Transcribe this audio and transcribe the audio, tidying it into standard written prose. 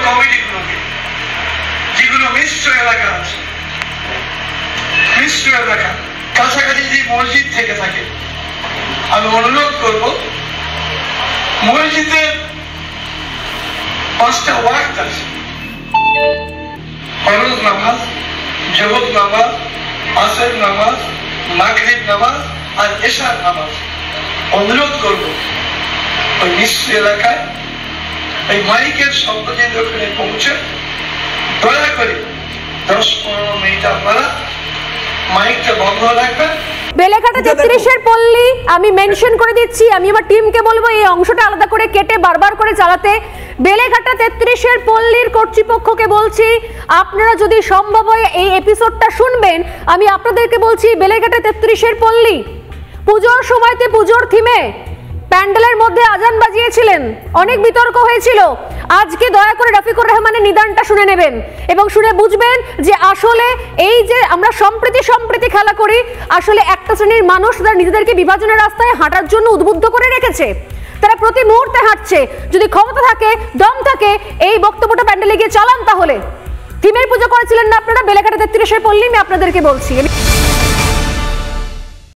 কমিটিগুলোকে, যেগুলো মিশ্র এলাকা আছে, মিশ্র এলাকা কাছাকাছি যে মসজিদ থেকে থাকে, আমি অনুরোধ করব মসজিদের 5টা ওয়াক্ত আছে, ফরজ নামাজ, জোহর নামাজ, আসর নামাজ, মাগরিব নামাজ আর এশার নামাজ। অনুরোধ করব ওই মিশ্র এলাকায় এই মাইকের শব্দ যদি ওখানে পৌঁছে, দয়া করে 10-15 মিনিট আপনারা মাইকটা বন্ধ রাখবেন। বেলেঘাটা 33-এর পল্লী আমি মেনশন করে দিচ্ছি, আমি আমার টিমকে বলবো এই অংশটা আলাদা করে কেটে বারবার করে চালাতে। বেলেঘাটা 33-এর পল্লীর কর্তৃপক্ষকে বলছি, আপনারা যদি সম্ভব হয় এই এপিসোডটা শুনবেন। আমি আপনাদেরকে বলছি, বেলেঘাটা 33-এর পল্লী পুজোর সময়তে পুজোর থিমে প্যান্ডেলের মধ্যে আজান বাজিয়েছিলেন, অনেক বিতর্ক হয়েছিল। আজকে দয়া করে রফিকুর রহমানের নিদানটা শুনে নেবেন এবং শুনে বুঝবেন যে আসলে এই যে আমরা সম্প্রীতি খেলা করি, আসলে একটা শ্রেণীর মানুষ তারা নিজেদেরকে বিভাজনের রাস্তায় হাঁটার জন্য উদ্বুদ্ধ করে রেখেছে। তারা প্রতি মুহূর্তে হাঁটছে। যদি ক্ষমতা থাকে, দম থাকে, এই বক্তব্যটা প্যান্ডেলে গিয়ে চালান। তাহলে থিমের পুজো করেছিলেন না আপনারা বেলেঘাটা 33-এর পল্লী, আমি আপনাদেরকে বলছি।